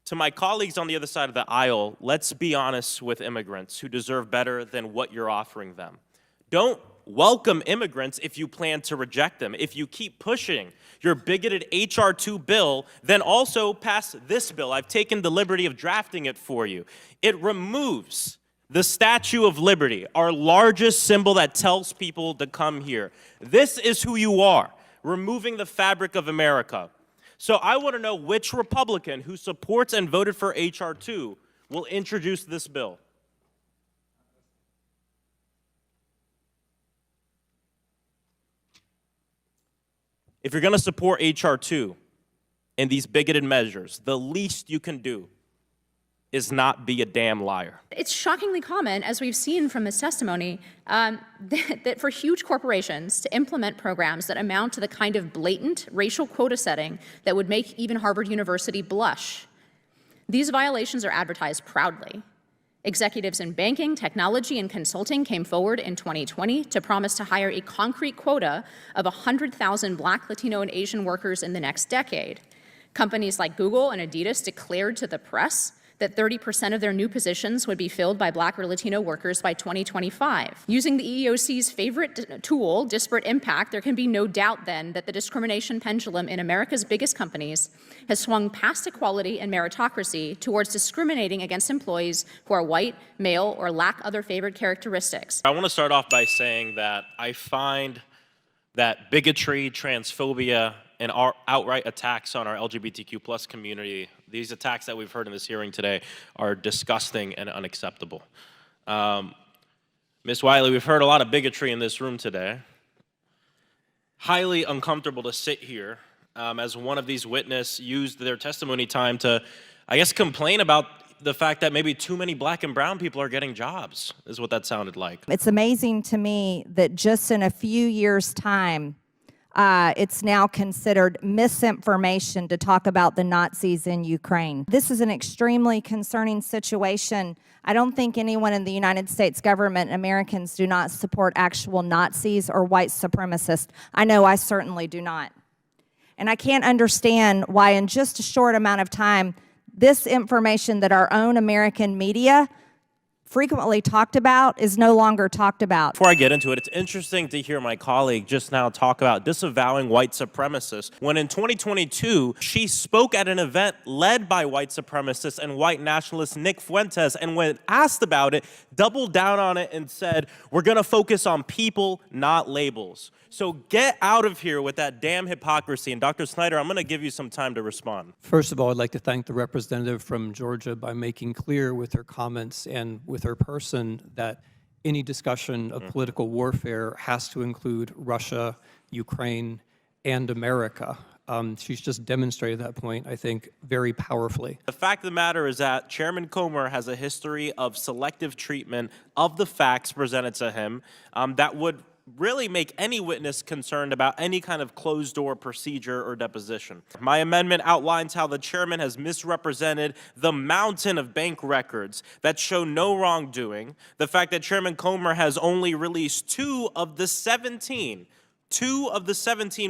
To my colleagues on the other side of the aisle, let's be honest with immigrants who deserve better than what you're offering them. Don't welcome immigrants if you plan to reject them. If you keep pushing your bigoted H.R. 2 bill, then also pass this bill. I've taken the liberty of drafting it for you. It removes the Statue of Liberty, our largest symbol that tells people to come here. This is who you are, removing the fabric of America. So I want to know which Republican who supports and voted for H.R. 2 will introduce this bill. If you're going to support H.R. 2 and these bigoted measures, the least you can do is not be a damn liar. It's shockingly common, as we've seen from his testimony, that for huge corporations to implement programs that amount to the kind of blatant racial quota setting that would make even Harvard University blush. These violations are advertised proudly. Executives in banking, technology, and consulting came forward in 2020 to promise to hire a concrete quota of 100,000 Black, Latino, and Asian workers in the next decade. Companies like Google and Adidas declared to the press that 30% of their new positions would be filled by Black or Latino workers by 2025. Using the EEOC's favorite tool, disparate impact, there can be no doubt then that the discrimination pendulum in America's biggest companies has swung past equality and meritocracy towards discriminating against employees who are white, male, or lack other favored characteristics. I want to start off by saying that I find that bigotry, transphobia, and our outright attacks on our LGBTQ+ community, these attacks that we've heard in this hearing today, are disgusting and unacceptable. Ms. Wiley, we've heard a lot of bigotry in this room today. Highly uncomfortable to sit here as one of these witnesses used their testimony time to, I guess, complain about the fact that maybe too many Black and brown people are getting jobs, is what that sounded like. It's amazing to me that just in a few years' time, it's now considered misinformation to talk about the Nazis in Ukraine. This is an extremely concerning situation. I don't think anyone in the United States government, Americans, do not support actual Nazis or white supremacists. I know I certainly do not. And I can't understand why in just a short amount of time, this information that our own American media frequently talked about is no longer talked about. Before I get into it, it's interesting to hear my colleague just now talk about disavowing white supremacists when in 2022, she spoke at an event led by white supremacist and white nationalist Nick Fuentes, and when asked about it, doubled down on it and said, we're gonna focus on people, not labels. So get out of here with that damn hypocrisy. And Dr. Snyder, I'm gonna give you some time to respond. First of all, I'd like to thank the representative from Georgia by making clear with her comments and with her person that any discussion of political warfare has to include Russia, Ukraine, and America. She's just demonstrated that point, I think, very powerfully. The fact of the matter is that Chairman Comer has a history of selective treatment of the facts presented to him that would really make any witness concerned about any kind of closed-door procedure or deposition. My amendment outlines how the chairman has misrepresented the mountain of bank records that show no wrongdoing, the fact that Chairman Comer has only released two of the 17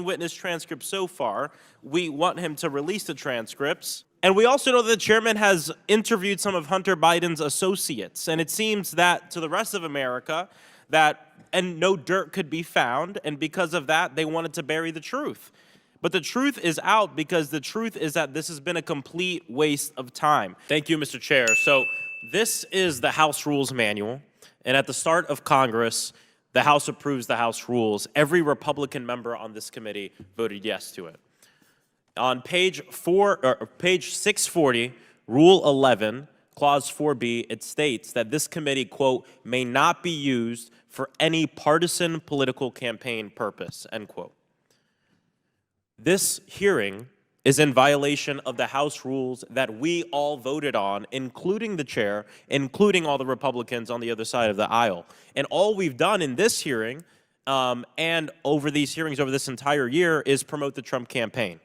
witness transcripts so far. We want him to release the transcripts. And we also know that the chairman has interviewed some of Hunter Biden's associates, and it seems that to the rest of America, and no dirt could be found, and because of that, they wanted to bury the truth. But the truth is out because the truth is that this has been a complete waste of time. Thank you, Mr. Chair. So this is the House Rules Manual, and at the start of Congress, the House approves the House rules. Every Republican member on this committee voted yes to it. On page 640, Rule 11, Clause 4B, it states that this committee, quote, may not be used for any partisan political campaign purpose, end quote. This hearing is in violation of the House rules that we all voted on, including the chair, including all the Republicans on the other side of the aisle. And all we've done in this hearing and over these hearings over this entire year is promote the Trump campaign.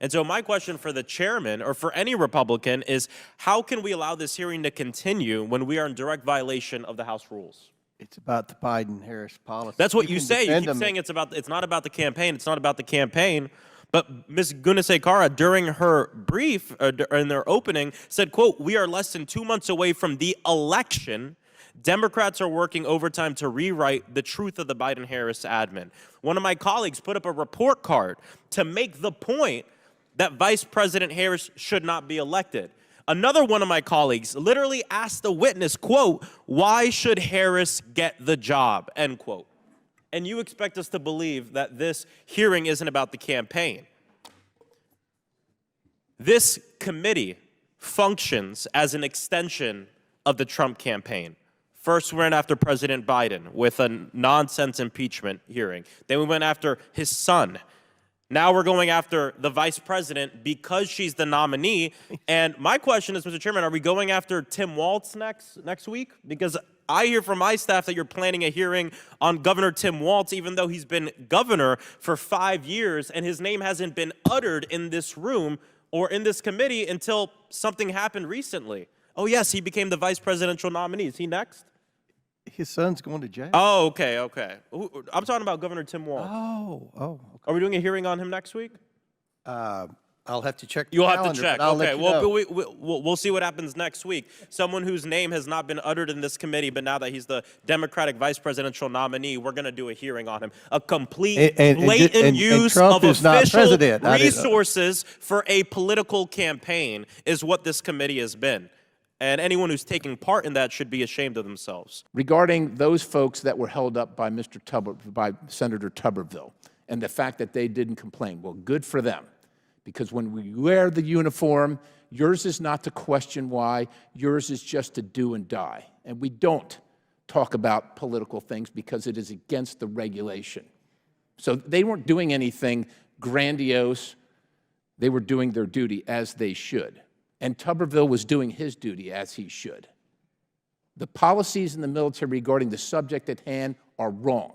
And so my question for the chairman or for any Republican is, how can we allow this hearing to continue when we are in direct violation of the House rules? It's about the Biden-Harris policy. That's what you say. You keep saying it's not about the campaign. It's not about the campaign. But Ms. Gunasekara, during her brief, in their opening, said, quote, "We are less than 2 months away from the election. Democrats are working overtime to rewrite the truth of the Biden-Harris admin." One of my colleagues put up a report card to make the point that Vice President Harris should not be elected. Another one of my colleagues literally asked the witness, quote, "Why should Harris get the job?" End quote. And you expect us to believe that this hearing isn't about the campaign. This committee functions as an extension of the Trump campaign. First, we went after President Biden with a nonsense impeachment hearing. Then we went after his son. Now we're going after the vice president because she's the nominee. And my question is, Mr. Chairman, are we going after Tim Walz next week? Because I hear from my staff that you're planning a hearing on Governor Tim Walz, even though he's been governor for 5 years and his name hasn't been uttered in this room or in this committee until something happened recently. Oh, yes, he became the vice presidential nominee. Is he next? His son's going to jail. Oh, okay. I'm talking about Governor Tim Walz. Okay. Are we doing a hearing on him next week? I'll have to check the You'll calendar, have to check. but I'll Okay, let you know. we'll see what happens next week. Someone whose name has not been uttered in this committee, but now that he's the Democratic vice presidential nominee, we're going to do a hearing on him. A complete blatant use Trump of is not official president. resources for a political campaign is what this committee has been. And anyone who's taking part in that should be ashamed of themselves. Regarding those folks that were held up by by Senator Tuberville, and the fact that they didn't complain, well, good for them. Because when we wear the uniform, yours is not to question why, yours is just to do and die. And we don't talk about political things because it is against the regulation. So they weren't doing anything grandiose. They were doing their duty as they should. And Tuberville was doing his duty as he should. The policies in the military regarding the subject at hand are wrong.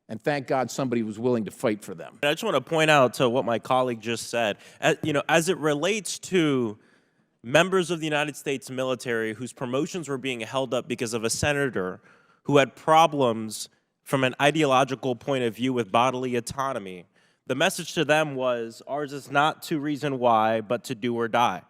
And thank God somebody was willing to fight for them. I just want to point out to what my colleague just said, as it relates to members of the United States military whose promotions were being held up because of a senator who had problems from an ideological point of view with bodily autonomy, the message to them was, ours is not to reason why, but to do or die.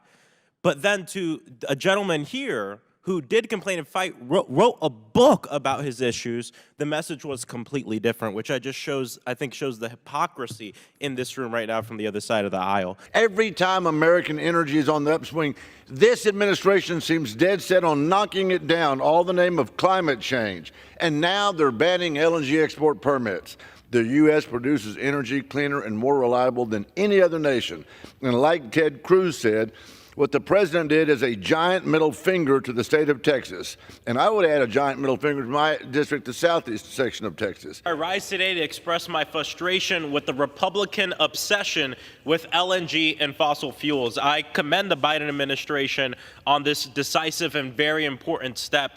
But then to a gentleman here who did complain and fight, wrote a book about his issues, the message was completely different, which I think shows the hypocrisy in this room right now from the other side of the aisle. Every time American energy is on the upswing, this administration seems dead set on knocking it down, all in the name of climate change. And now they're banning LNG export permits. The U.S. produces energy cleaner and more reliable than any other nation. And like Ted Cruz said, what the president did is a giant middle finger to the state of Texas. And I would add a giant middle finger to my district, the southeast section of Texas. I rise today to express my frustration with the Republican obsession with LNG and fossil fuels. I commend the Biden administration on this decisive and very important step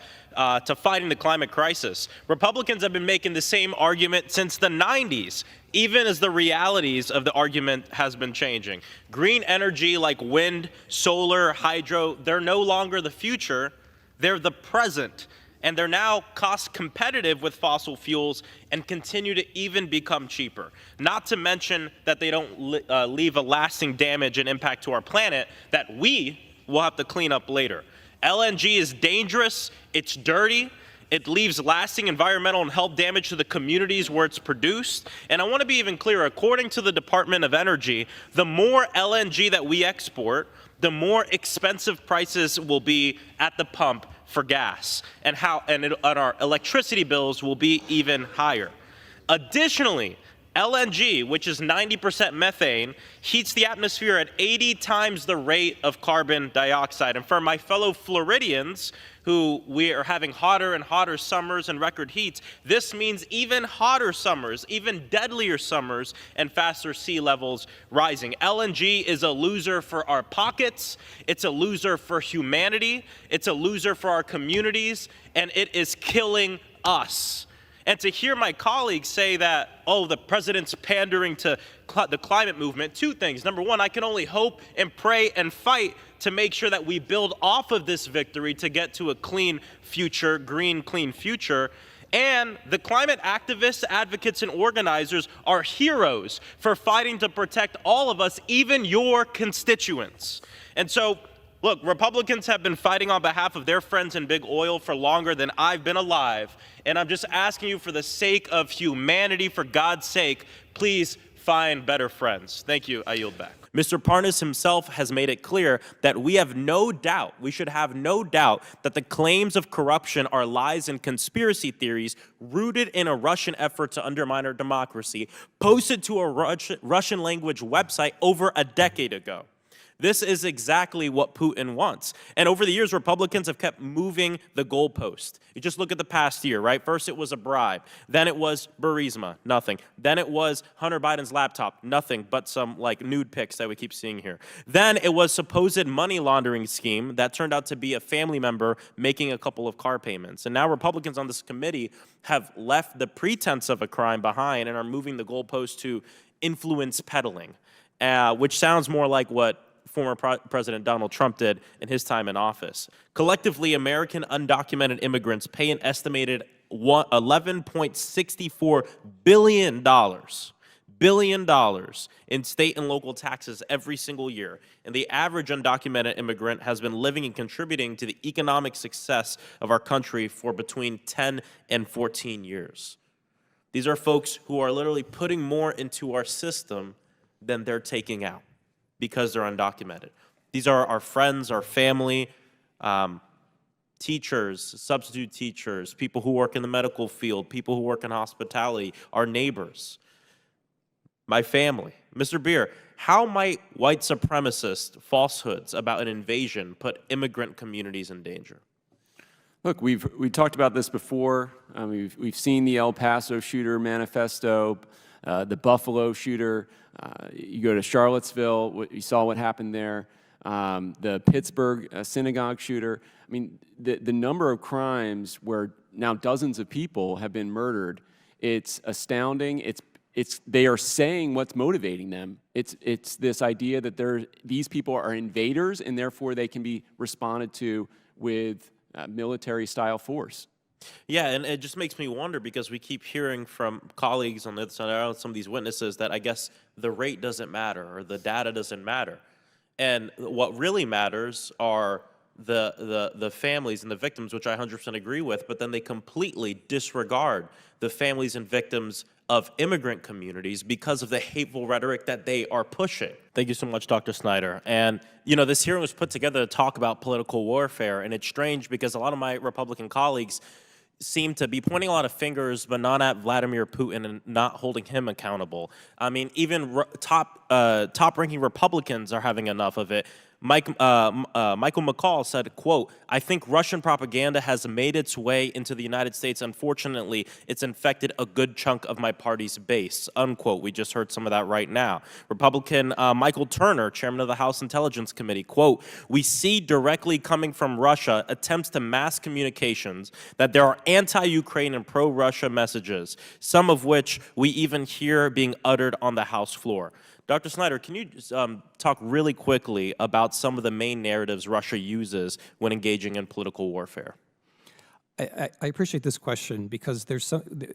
to fighting the climate crisis. Republicans have been making the same argument since the 90s, even as the realities of the argument has been changing. Green energy like wind, solar, hydro, they're no longer the future, they're the present. And they're now cost competitive with fossil fuels and continue to even become cheaper. Not to mention that they don't leave a lasting damage and impact to our planet that we will have to clean up later. LNG is dangerous, it's dirty, it leaves lasting environmental and health damage to the communities where it's produced. And I want to be even clearer, according to the Department of Energy, the more LNG that we export, the more expensive prices will be at the pump for gas, and our electricity bills will be even higher. Additionally, LNG, which is 90% methane, heats the atmosphere at 80 times the rate of carbon dioxide. And for my fellow Floridians, who we are having hotter and hotter summers and record heats, this means even hotter summers, even deadlier summers, and faster sea levels rising. LNG is a loser for our pockets, it's a loser for humanity, it's a loser for our communities, and it is killing us. And to hear my colleagues say that, oh, the president's pandering to the climate movement, two things. Number one, I can only hope and pray and fight to make sure that we build off of this victory to get to a clean future, green, clean future. And the climate activists, advocates, and organizers are heroes for fighting to protect all of us, even your constituents. And so, look, Republicans have been fighting on behalf of their friends in big oil for longer than I've been alive. And I'm just asking you, for the sake of humanity, for God's sake, please find better friends. Thank you. I yield back. Mr. Parnas himself has made it clear that we should have no doubt that the claims of corruption are lies and conspiracy theories rooted in a Russian effort to undermine our democracy, posted to a Russian language website over a decade ago. This is exactly what Putin wants. And over the years, Republicans have kept moving the goalpost. You just look at the past year, right? First, it was a bribe. Then it was Barisma, nothing. Then it was Hunter Biden's laptop, nothing but some like nude pics that we keep seeing here. Then it was supposed money laundering scheme that turned out to be a family member making a couple of car payments. And now Republicans on this committee have left the pretense of a crime behind and are moving the goalpost to influence peddling, which sounds more like what former President Donald Trump did in his time in office. Collectively, American undocumented immigrants pay an estimated $11.64 billion in state and local taxes every single year. And the average undocumented immigrant has been living and contributing to the economic success of our country for between 10 and 14 years. These are folks who are literally putting more into our system than they're taking out, because they're undocumented. These are our friends, our family, teachers, substitute teachers, people who work in the medical field, people who work in hospitality, our neighbors, my family. Mr. Beer, how might white supremacist falsehoods about an invasion put immigrant communities in danger? Look, we talked about this before. We've seen the El Paso shooter manifesto, the Buffalo shooter. You go to Charlottesville, you saw what happened there. The Pittsburgh synagogue shooter. I mean, the number of crimes where now dozens of people have been murdered, it's astounding. They are saying what's motivating them. It's this idea that these people are invaders and therefore they can be responded to with military-style force. Yeah, and it just makes me wonder, because we keep hearing from colleagues on the other side, some of these witnesses, that I guess the rate doesn't matter or the data doesn't matter. And what really matters are the families and the victims, which I 100% agree with, but then they completely disregard the families and victims of immigrant communities because of the hateful rhetoric that they are pushing. Thank you so much, Dr. Snyder. And, you know, this hearing was put together to talk about political warfare, and it's strange because a lot of my Republican colleagues seem to be pointing a lot of fingers, but not at Vladimir Putin and not holding him accountable. I mean, even top-ranking Republicans are having enough of it. Michael McCall said, quote, "I think Russian propaganda has made its way into the United States. Unfortunately, it's infected a good chunk of my party's base," unquote. We just heard some of that right now. Republican Michael Turner, chairman of the House Intelligence Committee, quote, "We see directly coming from Russia attempts to mass communications that there are anti-Ukraine and pro-Russia messages, some of which we even hear being uttered on the House floor." Dr. Snyder, can you talk really quickly about some of the main narratives Russia uses when engaging in political warfare? I appreciate this question because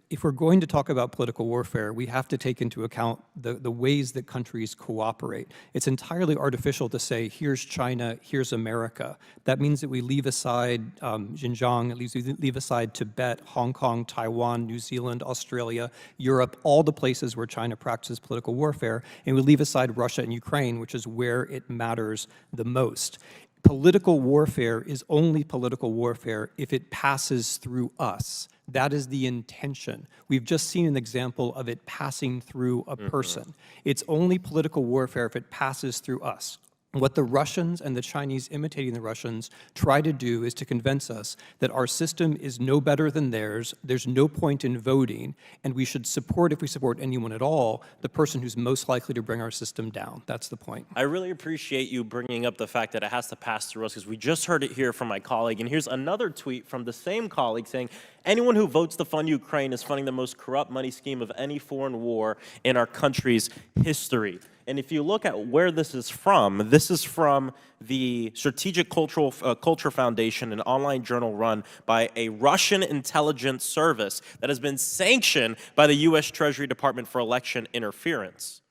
if we're going to talk about political warfare, we have to take into account the ways that countries cooperate. It's entirely artificial to say, here's China, here's America. That means that we leave aside Xinjiang, at least we leave aside Tibet, Hong Kong, Taiwan, New Zealand, Australia, Europe, all the places where China practices political warfare, and we leave aside Russia and Ukraine, which is where it matters the most. Political warfare is only political warfare if it passes through us. That is the intention. We've just seen an example of it passing through a person. It's only political warfare if it passes through us. What the Russians and the Chinese imitating the Russians try to do is to convince us that our system is no better than theirs, there's no point in voting, and we should support, if we support anyone at all, the person who's most likely to bring our system down. That's the point. I really appreciate you bringing up the fact that it has to pass through us, because we just heard it here from my colleague, and here's another tweet from the same colleague saying, "Anyone who votes to fund Ukraine is funding the most corrupt money scheme of any foreign war in our country's history." And if you look at where this is from the Strategic Culture Foundation, an online journal run by a Russian intelligence service that has been sanctioned by the U.S. Treasury Department for election interference.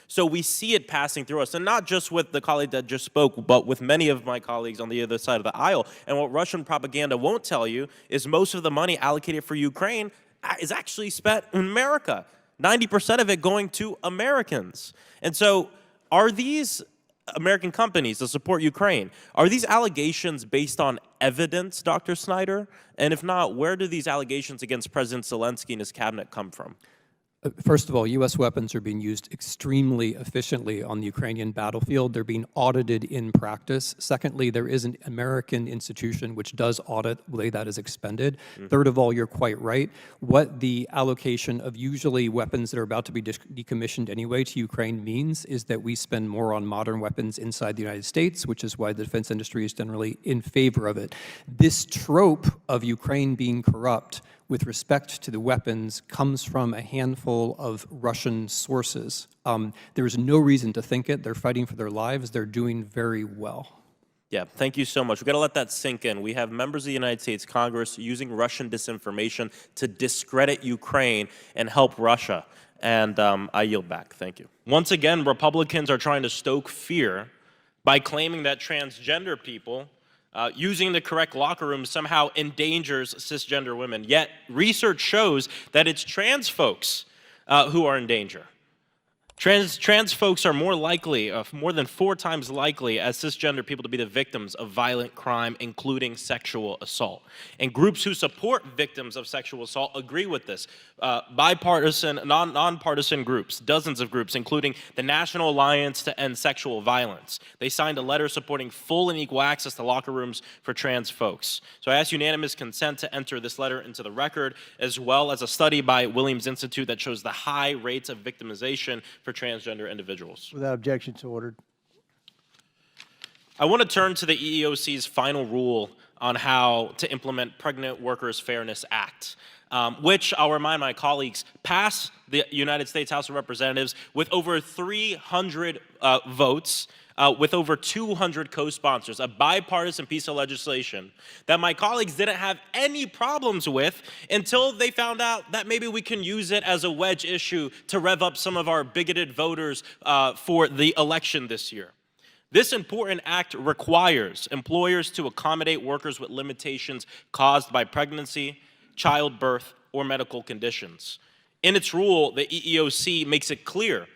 So we see it passing through us, and not just with the colleague that just spoke, but with many of my colleagues on the other side of the aisle. And what Russian propaganda won't tell you is most of the money allocated for Ukraine is actually spent in America. 90% of it going to Americans. And so are these American companies that support Ukraine, are these allegations based on evidence, Dr. Snyder? And if not, where do these allegations against President Zelensky and his cabinet come from? First of all, U.S. weapons are being used extremely efficiently on the Ukrainian battlefield. They're being audited in practice. Secondly, there is an American institution which does audit the way that is expended. Third of all, you're quite right. What the allocation of usually weapons that are about to be decommissioned anyway to Ukraine means is that we spend more on modern weapons inside the United States, which is why the defense industry is generally in favor of it. This trope of Ukraine being corrupt with respect to the weapons comes from a handful of Russian sources. There's no reason to think it. They're fighting for their lives. They're doing very well. Yeah, thank you so much. We've got to let that sink in. We have members of the United States Congress using Russian disinformation to discredit Ukraine and help Russia. And I yield back. Thank you. Once again, Republicans are trying to stoke fear by claiming that transgender people using the correct locker room somehow endangers cisgender women. Yet research shows that it's trans folks who are in danger. Trans folks are more likely, more than 4 times likely as cisgender people to be the victims of violent crime, including sexual assault. And groups who support victims of sexual assault agree with this. Bipartisan, nonpartisan groups, dozens of groups, including the National Alliance to End Sexual Violence. They signed a letter supporting full and equal access to locker rooms for trans folks. So I ask unanimous consent to enter this letter into the record, as well as a study by Williams Institute that shows the high rates of victimization for transgender individuals. Without objection, so ordered. I want to turn to the EEOC's final rule on how to implement Pregnant Workers Fairness Act, which, I'll remind my colleagues, passed the United States House of Representatives with over 300 votes, with over 200 co-sponsors, a bipartisan piece of legislation that my colleagues didn't have any problems with until they found out that maybe we can use it as a wedge issue to rev up some of our bigoted voters for the election this year. This important act requires employers to accommodate workers with limitations caused by pregnancy, childbirth, or medical conditions. In its rule, the EEOC makes it clear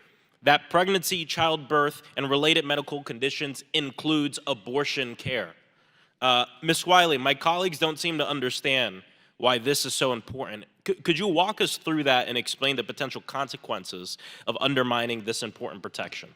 that pregnancy, childbirth, and related medical conditions includes abortion care. Ms. Wiley, my colleagues don't seem to understand why this is so important. Could you walk us through that and explain the potential consequences of undermining this important protection?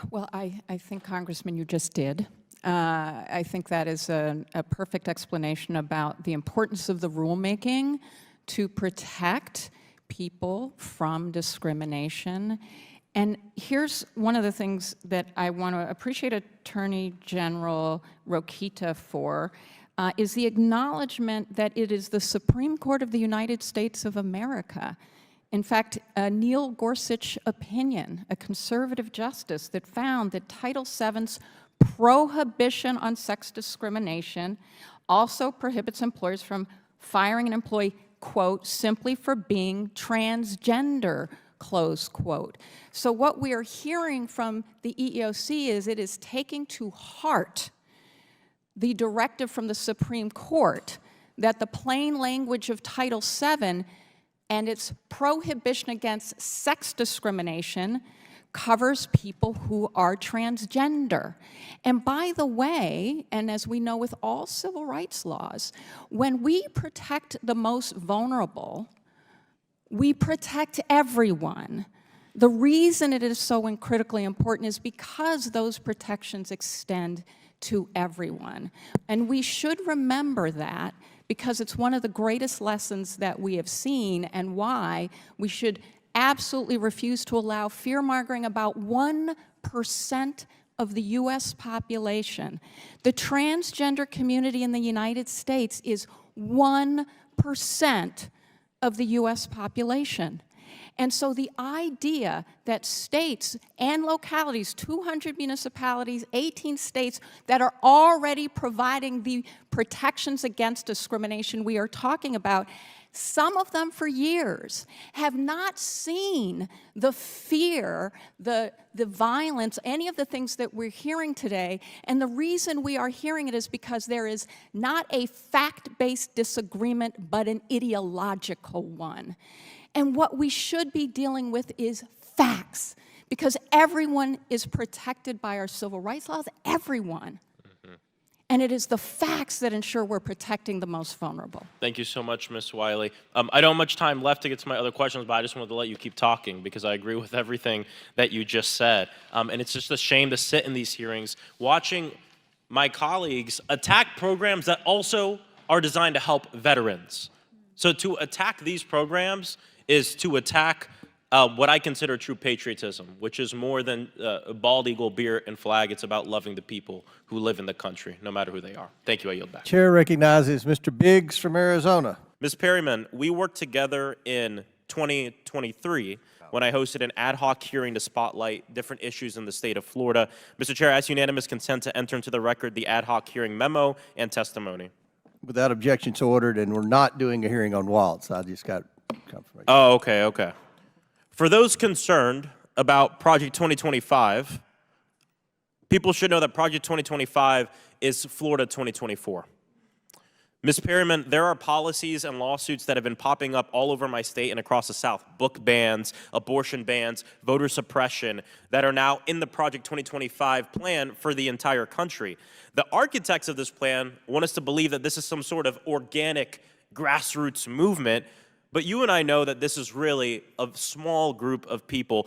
Well, I think, Congressman, you just did. I think that is a perfect explanation about the importance of the rulemaking to protect people from discrimination. And here's one of the things that I want to appreciate Attorney General Rokita for, is the acknowledgement that it is the Supreme Court of the United States of America. In fact, a Neil Gorsuch opinion, a conservative justice, that found that Title VII's prohibition on sex discrimination also prohibits employers from firing an employee, quote, simply for being transgender, close quote. So what we are hearing from the EEOC is it is taking to heart the directive from the Supreme Court that the plain language of Title VII and its prohibition against sex discrimination covers people who are transgender. And by the way, and as we know with all civil rights laws, when we protect the most vulnerable, we protect everyone. The reason it is so critically important is because those protections extend to everyone. And we should remember that because it's one of the greatest lessons that we have seen and why we should absolutely refuse to allow fear-mongering about 1% of the U.S. population. The transgender community in the United States is 1% of the U.S. population. And so the idea that states and localities, 200 municipalities, 18 states that are already providing the protections against discrimination we are talking about, some of them for years, have not seen the fear, the violence, any of the things that we're hearing today. And the reason we are hearing it is because there is not a fact-based disagreement, but an ideological one. And what we should be dealing with is facts, because everyone is protected by our civil rights laws, everyone. And it is the facts that ensure we're protecting the most vulnerable. Thank you so much, Ms. Wiley. I don't have much time left to get to my other questions, but I just wanted to let you keep talking because I agree with everything that you just said. And it's just a shame to sit in these hearings watching my colleagues attack programs that also are designed to help veterans. So to attack these programs is to attack what I consider true patriotism, which is more than a bald eagle, beer, and flag. It's about loving the people who live in the country, no matter who they are. Thank you. I yield back. Chair recognizes Mr. Biggs from Arizona. Ms. Perryman, we worked together in 2023 when I hosted an ad hoc hearing to spotlight different issues in the state of Florida. Mr. Chair, I ask unanimous consent to enter into the record the ad hoc hearing memo and testimony. Without objection, so ordered, and we're not doing a hearing on Waltz. I just got confirmation. Oh, okay. For those concerned about Project 2025, people should know that Project 2025 is Florida 2024. Ms. Perryman, there are policies and lawsuits that have been popping up all over my state and across the South. Book bans, abortion bans, voter suppression that are now in the Project 2025 plan for the entire country. The architects of this plan want us to believe that this is some sort of organic grassroots movement, but you and I know that this is really a small group of people.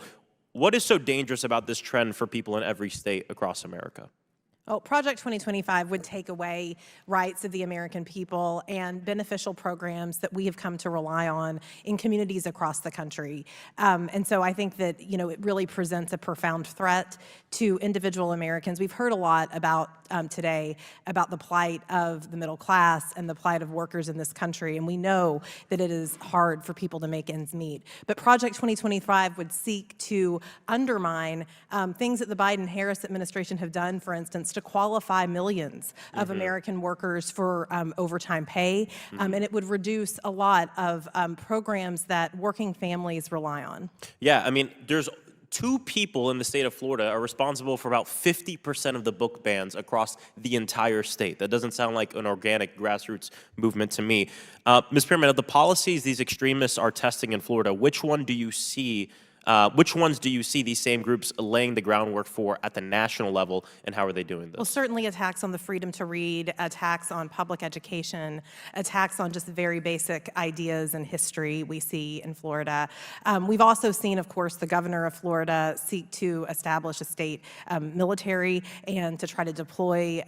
What is so dangerous about this trend for people in every state across America? Well, Project 2025 would take away rights of the American people and beneficial programs that we have come to rely on in communities across the country. And so I think that, it really presents a profound threat to individual Americans. We've heard a lot about today about the plight of the middle class and the plight of workers in this country, and we know that it is hard for people to make ends meet. But Project 2025 would seek to undermine things that the Biden-Harris administration have done, for instance, to qualify millions of American workers for overtime pay, and it would reduce a lot of programs that working families rely on. Yeah, I mean, there's 2 people in the state of Florida are responsible for about 50% of the book bans across the entire state. That doesn't sound like an organic grassroots movement to me. Ms. Perryman, of the policies these extremists are testing in Florida, which ones do you see these same groups laying the groundwork for at the national level, and how are they doing this? Well, certainly attacks on the freedom to read, attacks on public education, attacks on just very basic ideas and history we see in Florida. We've also seen, of course, the governor of Florida seek to establish a state military and to try to deploy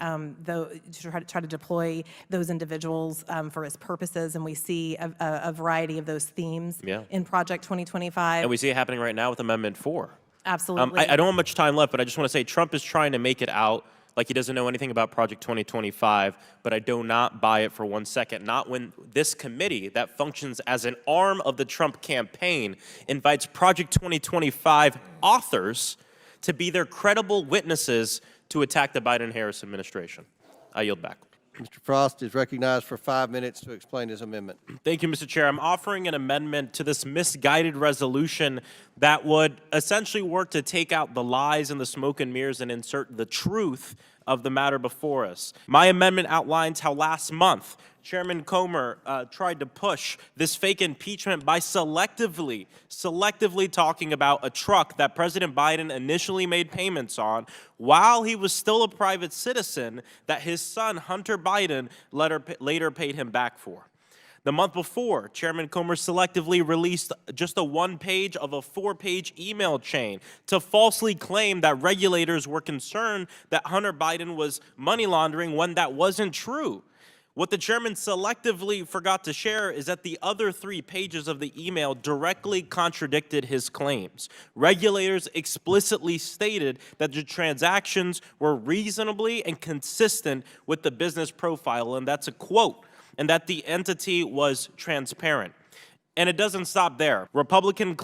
those individuals for his purposes, and we see a variety of those themes in Project 2025. And we see it happening right now with Amendment 4. Absolutely. I don't have much time left, but I just want to say Trump is trying to make it out like he doesn't know anything about Project 2025, but I do not buy it for 1 second. Not when this committee that functions as an arm of the Trump campaign invites Project 2025 authors to be their credible witnesses to attack the Biden-Harris administration. I yield back. Mr. Frost is recognized for 5 minutes to explain his amendment. Thank you, Mr. Chair. I'm offering an amendment to this misguided resolution that would essentially work to take out the lies and the smoke and mirrors and insert the truth of the matter before us. My amendment outlines how last month Chairman Comer tried to push this fake impeachment by selectively talking about a truck that President Biden initially made payments on while he was still a private citizen that his son, Hunter Biden, later paid him back for. The month before, Chairman Comer selectively released just a 1-page of a 4-page email chain to falsely claim that regulators were concerned that Hunter Biden was money laundering when that wasn't true. What the chairman selectively forgot to share is that the other 3 pages of the email directly contradicted his claims. Regulators explicitly stated that the transactions were reasonably and consistent with the business profile, and that's a quote, and that the entity was transparent. And it doesn't stop there. Republican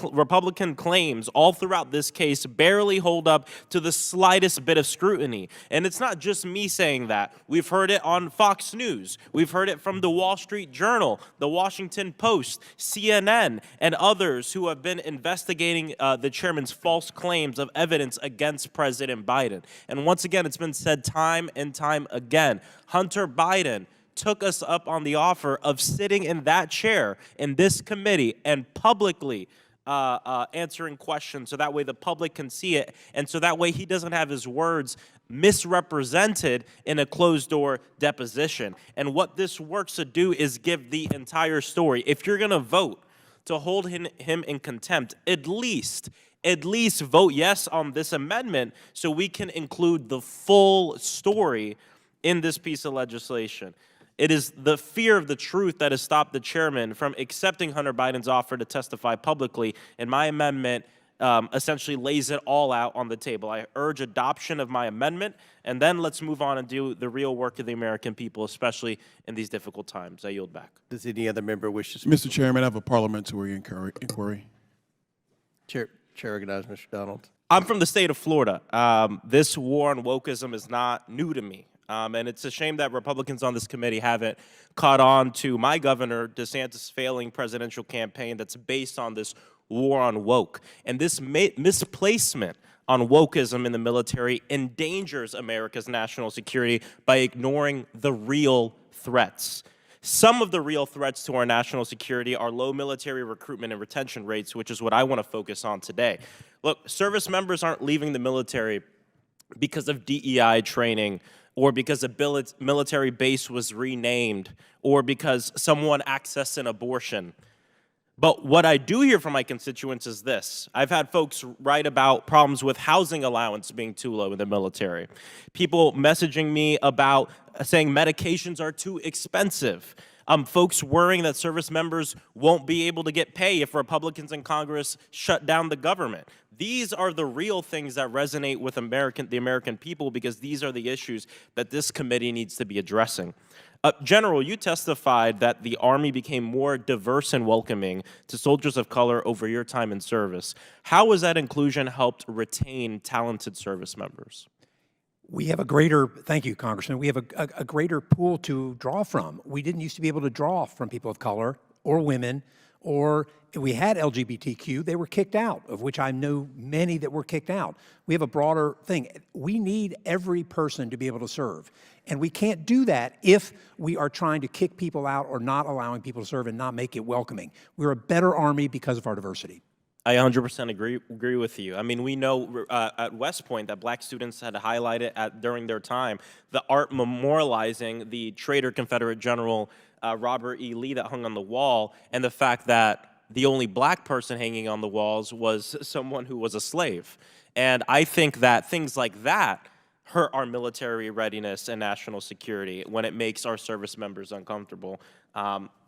claims all throughout this case barely hold up to the slightest bit of scrutiny. And it's not just me saying that. We've heard it on Fox News. We've heard it from the Wall Street Journal, the Washington Post, CNN, and others who have been investigating the chairman's false claims of evidence against President Biden. And once again, it's been said time and time again, Hunter Biden took us up on the offer of sitting in that chair in this committee and publicly answering questions so that way the public can see it, and so that way he doesn't have his words misrepresented in a closed-door deposition. And what this works to do is give the entire story. If you're going to vote to hold him in contempt, at least vote yes on this amendment so we can include the full story in this piece of legislation. It is the fear of the truth that has stopped the chairman from accepting Hunter Biden's offer to testify publicly, and my amendment essentially lays it all out on the table. I urge adoption of my amendment, and then let's move on and do the real work of the American people, especially in these difficult times. I yield back. Does any other member wish to speak? Mr. Chairman, I have a parliamentary inquiry. Chair recognizes Mr. Donald. I'm from the state of Florida. This war on wokeism is not new to me. And it's a shame that Republicans on this committee haven't caught on to my governor DeSantis' failing presidential campaign that's based on this war on woke. And this misplacement on wokeism in the military endangers America's national security by ignoring the real threats. Some of the real threats to our national security are low military recruitment and retention rates, which is what I want to focus on today. Look, service members aren't leaving the military because of DEI training, or because a military base was renamed, or because someone accessed an abortion. But what I do hear from my constituents is this. I've had folks write about problems with housing allowance being too low in the military. People messaging me about saying medications are too expensive. Folks worrying that service members won't be able to get pay if Republicans in Congress shut down the government. These are the real things that resonate with the American people, because these are the issues that this committee needs to be addressing. General, you testified that the Army became more diverse and welcoming to soldiers of color over your time in service. How has that inclusion helped retain talented service members? We have a greater, thank you, Congressman, we have a greater pool to draw from. We didn't used to be able to draw from people of color or women, or we had LGBTQ, they were kicked out, of which I know many that were kicked out. We have a broader thing. We need every person to be able to serve. And we can't do that if we are trying to kick people out or not allowing people to serve and not make it welcoming. We're a better Army because of our diversity. I 100% agree with you. I mean, we know at West Point that black students had highlighted during their time the art memorializing the traitor Confederate General Robert E. Lee that hung on the wall, and the fact that the only black person hanging on the walls was someone who was a slave. And I think that things like that hurt our military readiness and national security when it makes our service members uncomfortable.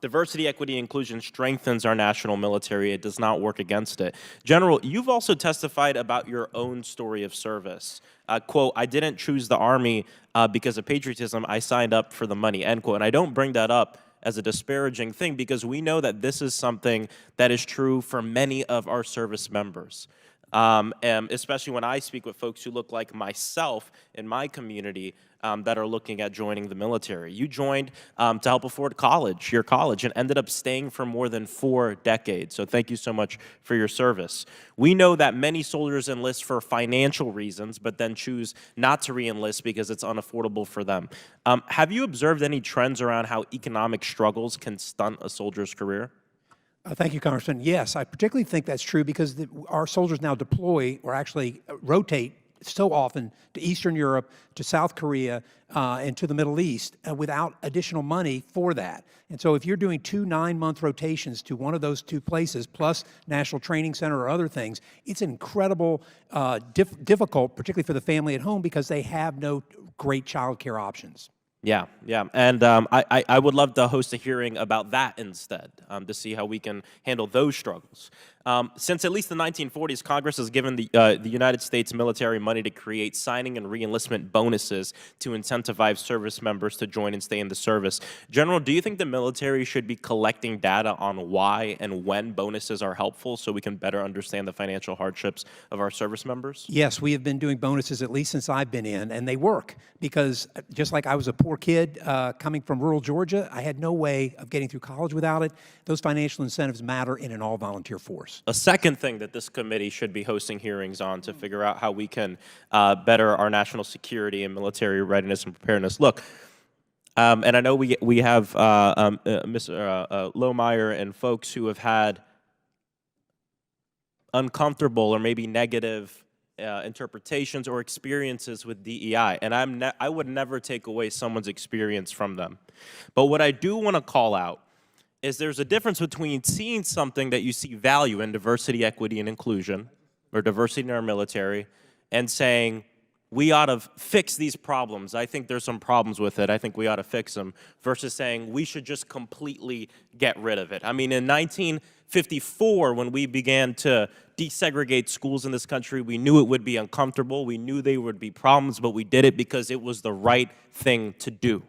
Diversity, equity, inclusion strengthens our national military. It does not work against it. General, you've also testified about your own story of service. Quote, I didn't choose the Army because of patriotism. I signed up for the money, end quote. And I don't bring that up as a disparaging thing, because we know that this is something that is true for many of our service members. And especially when I speak with folks who look like myself in my community that are looking at joining the military. You joined to help afford your college, and ended up staying for more than 4 decades. So thank you so much for your service. We know that many soldiers enlist for financial reasons, but then choose not to re-enlist because it's unaffordable for them. Have you observed any trends around how economic struggles can stunt a soldier's career? Thank you, Congressman. Yes, I particularly think that's true because our soldiers now deploy, or actually rotate so often, to Eastern Europe, to South Korea, and to the Middle East without additional money for that. And so if you're doing 2 9-month rotations to one of those 2 places, plus National Training Center or other things, it's incredible, difficult, particularly for the family at home, because they have no great child care options. Yeah. And I would love to host a hearing about that instead, to see how we can handle those struggles. Since at least the 1940s, Congress has given the United States military money to create signing and re-enlistment bonuses to incentivize service members to join and stay in the service. General, do you think the military should be collecting data on why and when bonuses are helpful so we can better understand the financial hardships of our service members? Yes, we have been doing bonuses at least since I've been in, and they work because just like I was a poor kid coming from rural Georgia, I had no way of getting through college without it. Those financial incentives matter in an all-volunteer force. A second thing that this committee should be hosting hearings on to figure out how we can better our national security and military readiness and preparedness. Look, and I know we have Mr. Lohmeyer and folks who have had uncomfortable or maybe negative interpretations or experiences with DEI, and I would never take away someone's experience from them. But what I do want to call out is there's a difference between seeing something that you see value in, diversity, equity, and inclusion, or diversity in our military, and saying, we ought to fix these problems. I think there's some problems with it. I think we ought to fix them, versus saying we should just completely get rid of it. I mean, in 1954, when we began to desegregate schools in this country, we knew it would be uncomfortable. We knew there would be problems, but we did it because it was the right thing to do.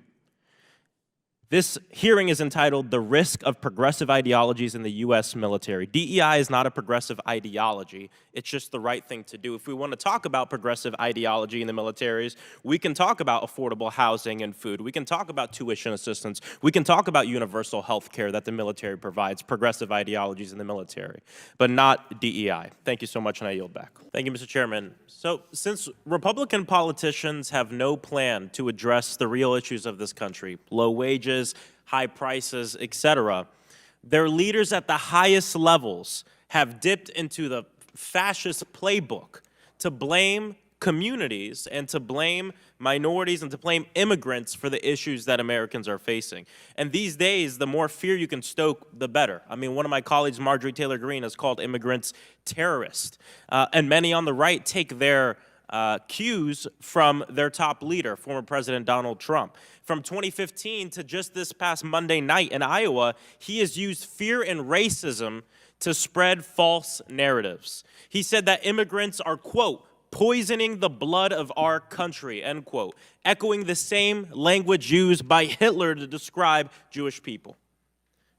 This hearing is entitled "The Risk of Progressive Ideologies in the U.S. Military." DEI is not a progressive ideology. It's just the right thing to do. If we want to talk about progressive ideology in the militaries, we can talk about affordable housing and food. We can talk about tuition assistance. We can talk about universal health care that the military provides, progressive ideologies in the military, but not DEI. Thank you so much, and I yield back. Thank you, Mr. Chairman. So since Republican politicians have no plan to address the real issues of this country, low wages, high prices, etc., their leaders at the highest levels have dipped into the fascist playbook to blame communities and to blame minorities and to blame immigrants for the issues that Americans are facing. And these days, the more fear you can stoke, the better. I mean, one of my colleagues, Marjorie Taylor Greene, has called immigrants terrorists. And many on the right take their cues from their top leader, former President Donald Trump. From 2015 to just this past Monday night in Iowa, he has used fear and racism to spread false narratives. He said that immigrants are, quote, poisoning the blood of our country, end quote, echoing the same language used by Hitler to describe Jewish people.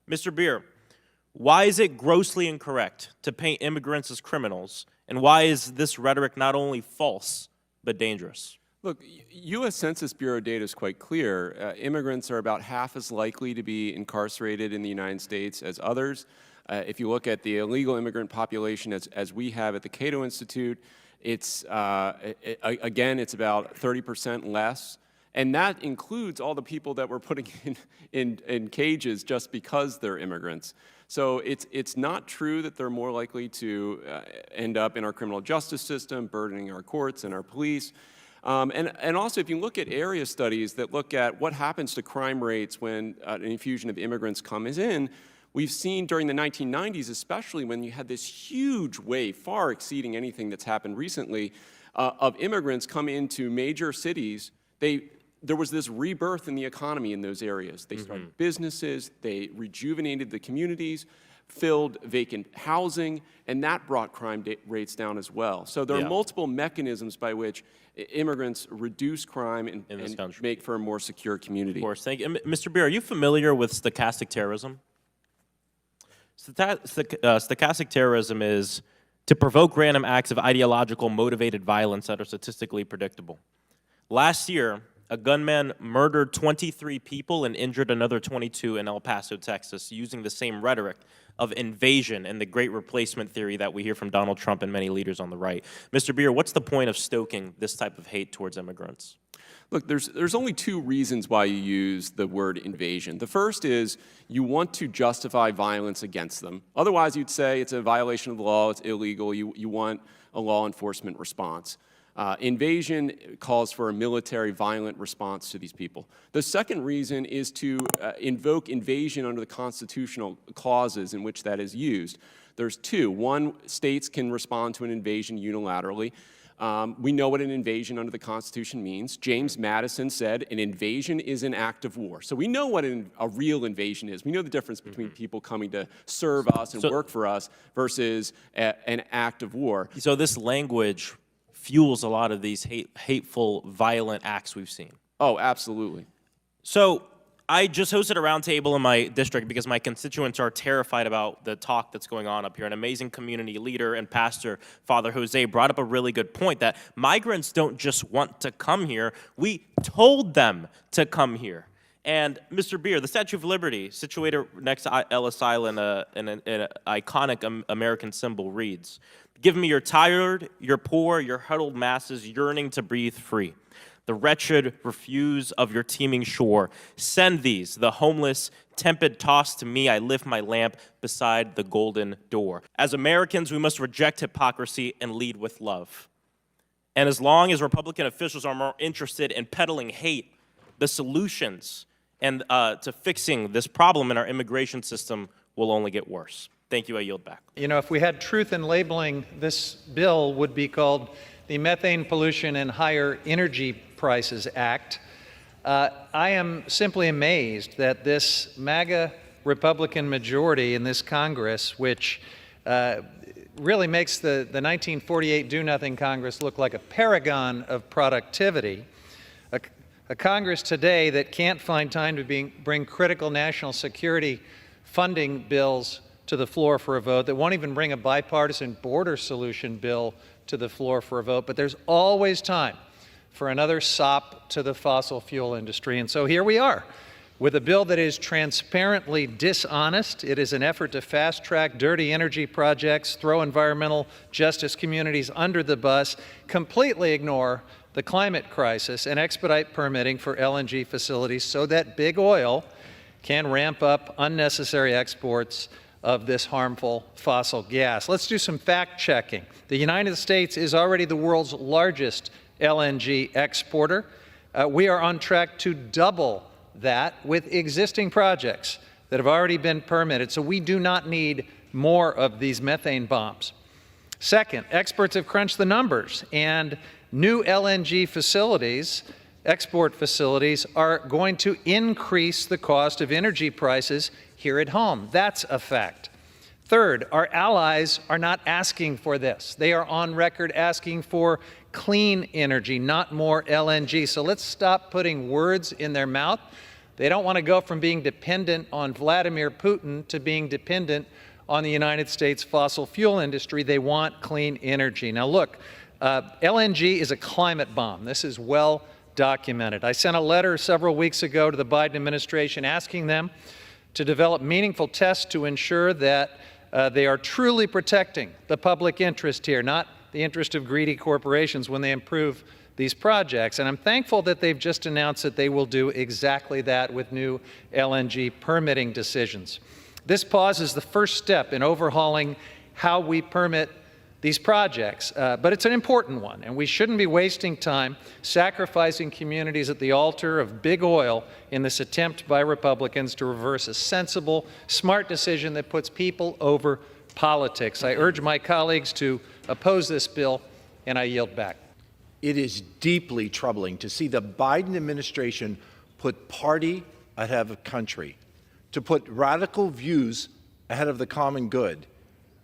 Mr. Beer, why is it grossly incorrect to paint immigrants as criminals, and why is this rhetoric not only false, but dangerous? Look, U.S. Census Bureau data is quite clear. Immigrants are about half as likely to be incarcerated in the United States as others. If you look at the illegal immigrant population as we have at the Cato Institute, it's, again, it's about 30% less. And that includes all the people that we're putting in cages just because they're immigrants. So it's not true that they're more likely to end up in our criminal justice system, burdening our courts and our police. And also, if you look at area studies that look at what happens to crime rates when an infusion of immigrants comes in, we've seen during the 1990s, especially when you had this huge wave, far exceeding anything that's happened recently, of immigrants come into major cities, there was this rebirth in the economy in those areas. They started businesses, they rejuvenated the communities, filled vacant housing, and that brought crime rates down as well. So there are multiple mechanisms by which immigrants reduce crime and make for a more secure community. Of course. Thank you. Mr. Beer, are you familiar with stochastic terrorism? Stochastic terrorism is to provoke random acts of ideological motivated violence that are statistically predictable. Last year, a gunman murdered 23 people and injured another 22 in El Paso, Texas, using the same rhetoric of invasion and the great replacement theory that we hear from Donald Trump and many leaders on the right. Mr. Beer, what's the point of stoking this type of hate towards immigrants? Look, there's only two reasons why you use the word invasion. The first is you want to justify violence against them. Otherwise, you'd say it's a violation of the law, it's illegal, you want a law enforcement response. Invasion calls for a military violent response to these people. The second reason is to invoke invasion under the constitutional clauses in which that is used. There's two. One, states can respond to an invasion unilaterally. We know what an invasion under the Constitution means. James Madison said an invasion is an act of war. So we know what a real invasion is. We know the difference between people coming to serve us and work for us versus an act of war. So this language fuels a lot of these hateful, violent acts we've seen. Oh, absolutely. So I just hosted a roundtable in my district because my constituents are terrified about the talk that's going on up here. An amazing community leader and pastor, Father Jose, brought up a really good point that migrants don't just want to come here. We told them to come here. And Mr. Beer, the Statue of Liberty, situated next to Ellis Island, an iconic American symbol, reads, "Give me your tired, your poor, your huddled masses yearning to breathe free. The wretched refuse of your teeming shore. Send these, the homeless, tepid tossed to me. I lift my lamp beside the golden door." As Americans, we must reject hypocrisy and lead with love. And as long as Republican officials are more interested in peddling hate, the solutions and to fixing this problem in our immigration system will only get worse. Thank you. I yield back. You know, if we had truth in labeling, this bill would be called the Methane Pollution and Higher Energy Prices Act. I am simply amazed that this MAGA Republican majority in this Congress, which really makes the 1948 Do-Nothing Congress look like a paragon of productivity, a Congress today that can't find time to bring critical national security funding bills to the floor for a vote, that won't even bring a bipartisan border solution bill to the floor for a vote, but there's always time for another sop to the fossil fuel industry. And so here we are with a bill that is transparently dishonest. It is an effort to fast-track dirty energy projects, throw environmental justice communities under the bus, completely ignore the climate crisis, and expedite permitting for LNG facilities so that big oil can ramp up unnecessary exports of this harmful fossil gas. Let's do some fact-checking. The United States is already the world's largest LNG exporter. We are on track to double that with existing projects that have already been permitted, so we do not need more of these methane bombs. Second, experts have crunched the numbers, and new LNG facilities, export facilities, are going to increase the cost of energy prices here at home. That's a fact. Third, our allies are not asking for this. They are on record asking for clean energy, not more LNG. So let's stop putting words in their mouth. They don't want to go from being dependent on Vladimir Putin to being dependent on the United States fossil fuel industry. They want clean energy. Now look, LNG is a climate bomb. This is well documented. I sent a letter several weeks ago to the Biden administration asking them to develop meaningful tests to ensure that they are truly protecting the public interest here, not the interest of greedy corporations when they improve these projects. And I'm thankful that they've just announced that they will do exactly that with new LNG permitting decisions. This pause is the first step in overhauling how we permit these projects, but it's an important one, and we shouldn't be wasting time sacrificing communities at the altar of big oil in this attempt by Republicans to reverse a sensible, smart decision that puts people over politics. I urge my colleagues to oppose this bill, and I yield back. It is deeply troubling to see the Biden administration put party ahead of country, to put radical views ahead of the common good,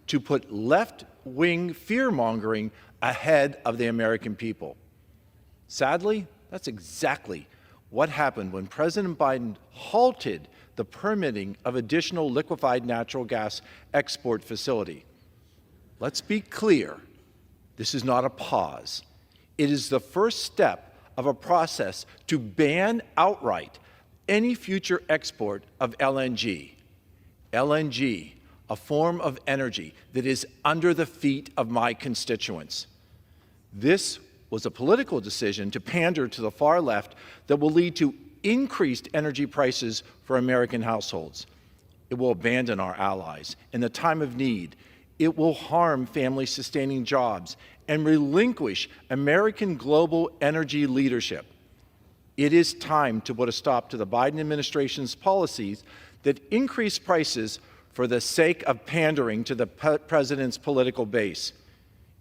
to put left-wing fear-mongering ahead of the American people. Sadly, that's exactly what happened when President Biden halted the permitting of additional liquefied natural gas export facility. Let's be clear, this is not a pause. It is the first step of a process to ban outright any future export of LNG. LNG, a form of energy that is under the feet of my constituents. This was a political decision to pander to the far left that will lead to increased energy prices for American households. It will abandon our allies in the time of need. It will harm family-sustaining jobs and relinquish American global energy leadership. It is time to put a stop to the Biden administration's policies that increase prices for the sake of pandering to the president's political base.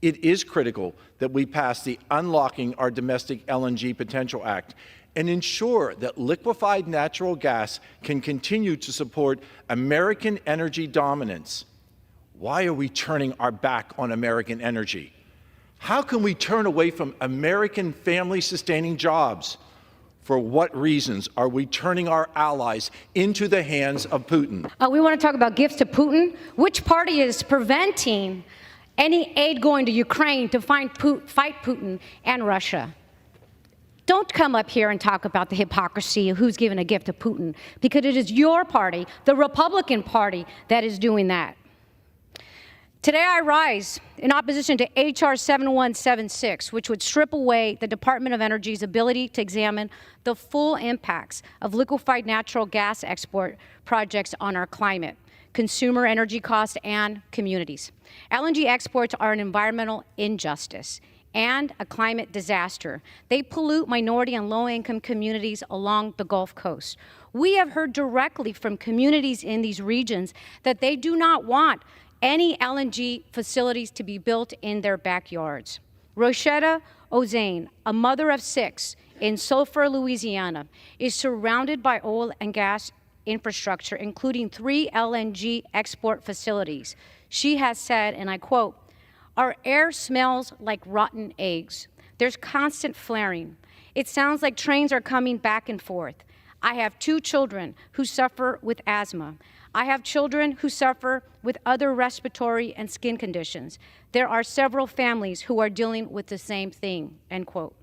It is critical that we pass the Unlocking Our Domestic LNG Potential Act and ensure that liquefied natural gas can continue to support American energy dominance. Why are we turning our back on American energy? How can we turn away from American family-sustaining jobs? For what reasons are we turning our allies into the hands of Putin? We want to talk about gifts to Putin. Which party is preventing any aid going to Ukraine to fight Putin and Russia? Don't come up here and talk about the hypocrisy of who's giving a gift to Putin, because it is your party, the Republican Party, that is doing that. Today I rise in opposition to H.R. 7176, which would strip away the Department of Energy's ability to examine the full impacts of liquefied natural gas export projects on our climate, consumer energy costs, and communities. LNG exports are an environmental injustice and a climate disaster. They pollute minority and low-income communities along the Gulf Coast. We have heard directly from communities in these regions that they do not want any LNG facilities to be built in their backyards. Roshetta Ozane, a mother of 6 in Sulphur, Louisiana, is surrounded by oil and gas infrastructure, including 3 LNG export facilities. She has said, and I quote, "Our air smells like rotten eggs. There's constant flaring. It sounds like trains are coming back and forth. I have 2 children who suffer with asthma. I have children who suffer with other respiratory and skin conditions. There are several families who are dealing with the same thing," end quote.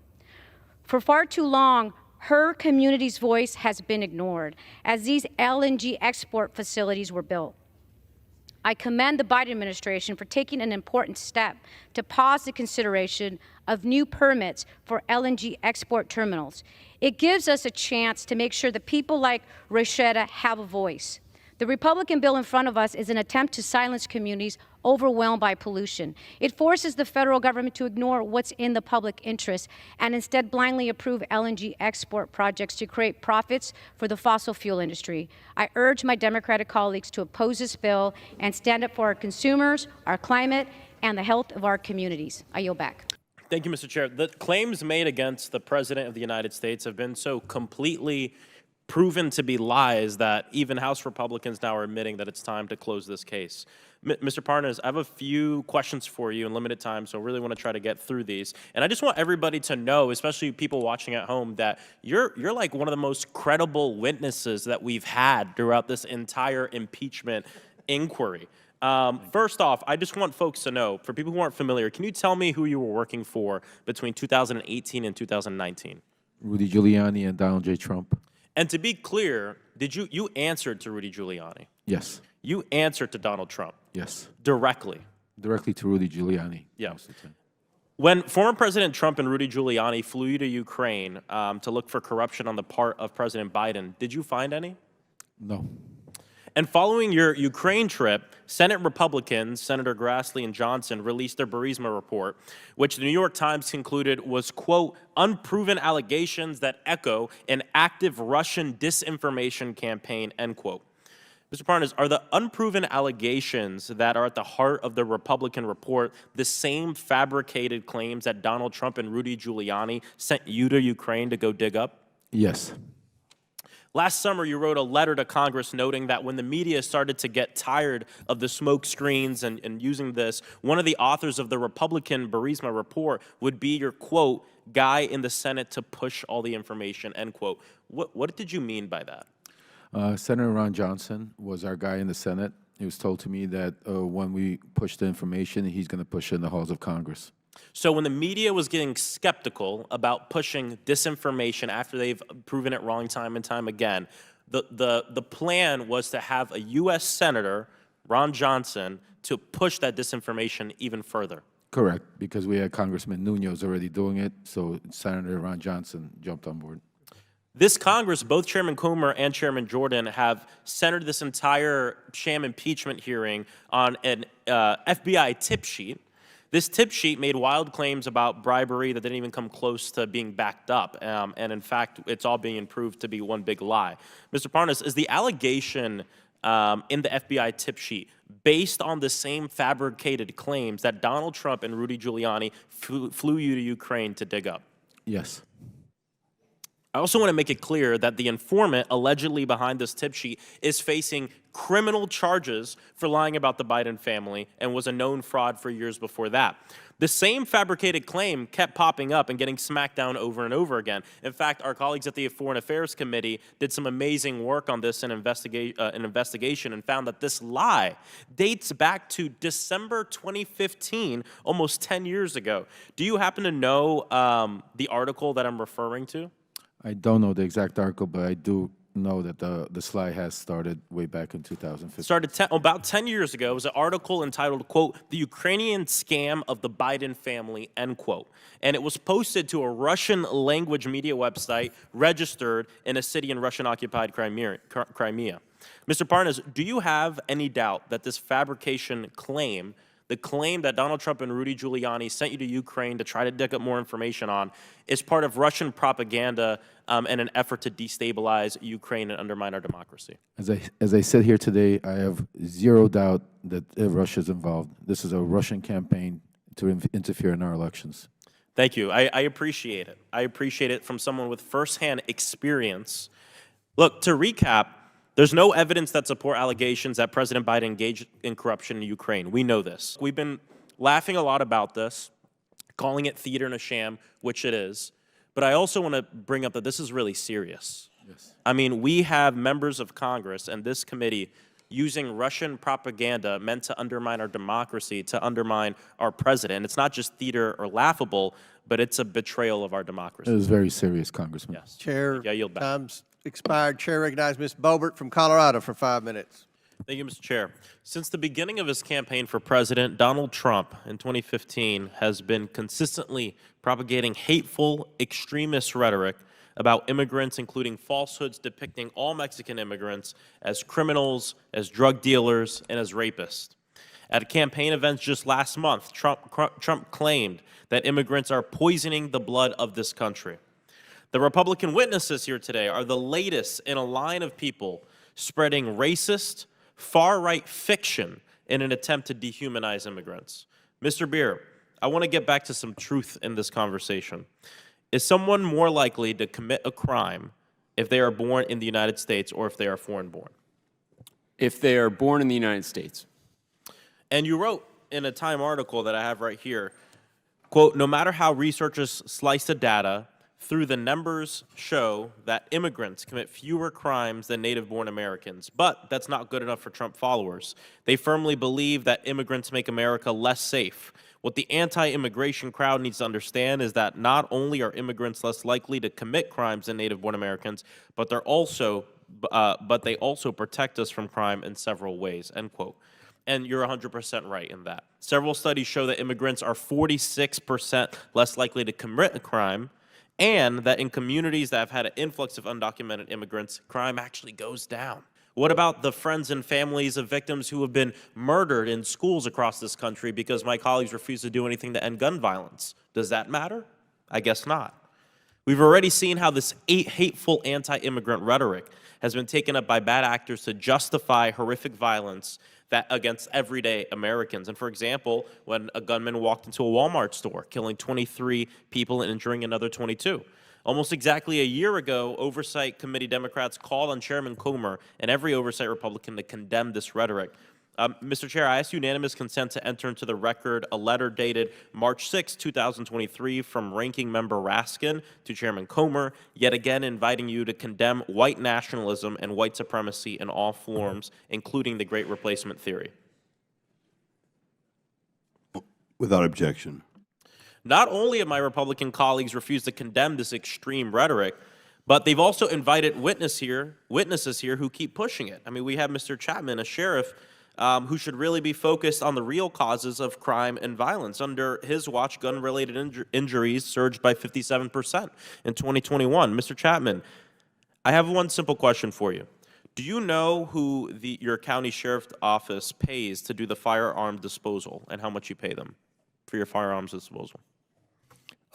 For far too long, her community's voice has been ignored as these LNG export facilities were built. I commend the Biden administration for taking an important step to pause the consideration of new permits for LNG export terminals. It gives us a chance to make sure that people like Roshetta have a voice. The Republican bill in front of us is an attempt to silence communities overwhelmed by pollution. It forces the federal government to ignore what's in the public interest and instead blindly approve LNG export projects to create profits for the fossil fuel industry. I urge my Democratic colleagues to oppose this bill and stand up for our consumers, our climate, and the health of our communities. I yield back. Thank you, Mr. Chair. The claims made against the President of the United States have been so completely proven to be lies that even House Republicans now are admitting that it's time to close this case. Mr. Parnas, I have a few questions for you in limited time, so I really want to try to get through these. And I just want everybody to know, especially people watching at home, that you're like one of the most credible witnesses that we've had throughout this entire impeachment inquiry. First off, I just want folks to know, for people who aren't familiar, can you tell me who you were working for between 2018 and 2019? Rudy Giuliani and Donald J. Trump. And to be clear, did you answered to Rudy Giuliani? Yes. You answered to Donald Trump? Yes. Directly? Directly to Rudy Giuliani. Yeah. Most of the time. When former President Trump and Rudy Giuliani flew to Ukraine to look for corruption on the part of President Biden, did you find any? No. And following your Ukraine trip, Senate Republicans, Senator Grassley and Johnson, released their Barisma report, which the New York Times concluded was, quote, unproven allegations that echo an active Russian disinformation campaign, end quote. Mr. Parnas, are the unproven allegations that are at the heart of the Republican report the same fabricated claims that Donald Trump and Rudy Giuliani sent you to Ukraine to go dig up? Yes. Last summer, you wrote a letter to Congress noting that when the media started to get tired of the smoke screens and using this, one of the authors of the Republican Barisma report would be your, quote, guy in the Senate to push all the information, end quote. What did you mean by that? Senator Ron Johnson was our guy in the Senate. It was told to me that when we push the information, he's going to push it in the halls of Congress. So when the media was getting skeptical about pushing disinformation after they've proven it wrong time and time again, the plan was to have a U.S. Senator, Ron Johnson, to push that disinformation even further. Correct, because we had Congressman Nunes already doing it, so Senator Ron Johnson jumped on board. This Congress, both Chairman Comer and Chairman Jordan, have centered this entire sham impeachment hearing on an FBI tip sheet. This tip sheet made wild claims about bribery that didn't even come close to being backed up. And in fact, it's all being proved to be one big lie. Mr. Parnas, is the allegation in the FBI tip sheet based on the same fabricated claims that Donald Trump and Rudy Giuliani flew you to Ukraine to dig up? Yes. I also want to make it clear that the informant allegedly behind this tip sheet is facing criminal charges for lying about the Biden family and was a known fraud for years before that. The same fabricated claim kept popping up and getting smacked down over and over again. In fact, our colleagues at the Foreign Affairs Committee did some amazing work on this investigation and found that this lie dates back to December 2015, almost 10 years ago. Do you happen to know the article that I'm referring to? I don't know the exact article, but I do know that the slide has started way back in 2015. Started about 10 years ago. It was an article entitled, quote, "The Ukrainian Scam of the Biden Family," end quote. And it was posted to a Russian language media website registered in a city in Russian-occupied Crimea. Mr. Parnas, do you have any doubt that this fabrication claim, the claim that Donald Trump and Rudy Giuliani sent you to Ukraine to try to dig up more information on, is part of Russian propaganda and an effort to destabilize Ukraine and undermine our democracy? As I said here today, I have zero doubt that Russia is involved. This is a Russian campaign to interfere in our elections. Thank you. I appreciate it. I appreciate it from someone with firsthand experience. Look, to recap, there's no evidence that support allegations that President Biden engaged in corruption in Ukraine. We know this. We've been laughing a lot about this, calling it theater and a sham, which it is. But I also want to bring up that this is really serious. Yes. I mean, we have members of Congress and this committee using Russian propaganda meant to undermine our democracy, to undermine our president. It's not just theater or laughable, but it's a betrayal of our democracy. It is very serious, Congressman. Yes. Chair, I yield back. time's expired. Chair recognizes Ms. Boebert from Colorado for 5 minutes. Thank you, Mr. Chair. Since the beginning of his campaign for president, Donald Trump in 2015 has been consistently propagating hateful, extremist rhetoric about immigrants, including falsehoods depicting all Mexican immigrants as criminals, as drug dealers, and as rapists. At campaign events just last month, Trump claimed that immigrants are poisoning the blood of this country. The Republican witnesses here today are the latest in a line of people spreading racist, far-right fiction in an attempt to dehumanize immigrants. Mr. Beer, I want to get back to some truth in this conversation. Is someone more likely to commit a crime if they are born in the United States or if they are foreign-born? If they are born in the United States. And you wrote in a Time article that I have right here, quote, "No matter how researchers slice the data, through the numbers show that immigrants commit fewer crimes than native-born Americans. But that's not good enough for Trump followers. They firmly believe that immigrants make America less safe. What the anti-immigration crowd needs to understand is that not only are immigrants less likely to commit crimes than native-born Americans, but they also protect us from crime in several ways," end quote. And you're 100% right in that. Several studies show that immigrants are 46% less likely to commit a crime, and that in communities that have had an influx of undocumented immigrants, crime actually goes down. What about the friends and families of victims who have been murdered in schools across this country because my colleagues refuse to do anything to end gun violence? Does that matter? I guess not. We've already seen how this hateful anti-immigrant rhetoric has been taken up by bad actors to justify horrific violence against everyday Americans. And for example, when a gunman walked into a Walmart store, killing 23 people and injuring another 22. Almost exactly a year ago, Oversight Committee Democrats called on Chairman Comer and every Oversight Republican to condemn this rhetoric. Mr. Chair, I ask unanimous consent to enter into the record a letter dated March 6, 2023 from Ranking Member Raskin to Chairman Comer, yet again inviting you to condemn white nationalism and white supremacy in all forms, including the Great Replacement theory. Without objection. Not only have my Republican colleagues refused to condemn this extreme rhetoric, but they've also invited witnesses here who keep pushing it. I mean, we have Mr. Chapman, a sheriff, who should really be focused on the real causes of crime and violence. Under his watch, gun-related injuries surged by 57% in 2021. Mr. Chapman, I have one simple question for you. Do you know who your county sheriff's office pays to do the firearm disposal and how much you pay them for your firearms disposal?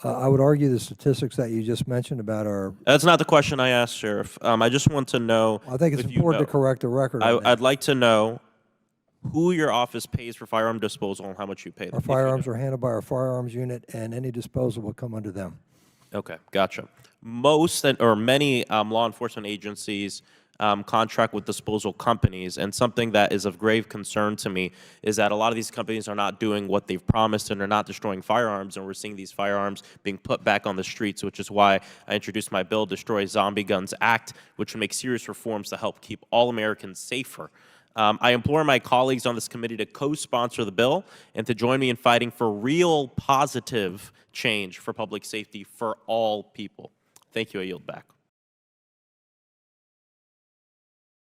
I would argue the statistics that you just mentioned about our. That's not the question I asked, Sheriff. I just want to know. I think it's if you important know. to correct the record. on that. I'd like to know who your office pays for firearm disposal and how much you pay them. Our firearms are handled by our firearms unit, and any disposal will come under them. Okay, gotcha. Many law enforcement agencies contract with disposal companies, and something that is of grave concern to me is that a lot of these companies are not doing what they've promised, and they're not destroying firearms, and we're seeing these firearms being put back on the streets, which is why I introduced my bill, Destroy Zombie Guns Act, which would make serious reforms to help keep all Americans safer. I implore my colleagues on this committee to co-sponsor the bill and to join me in fighting for real positive change for public safety for all people. Thank you. I yield back.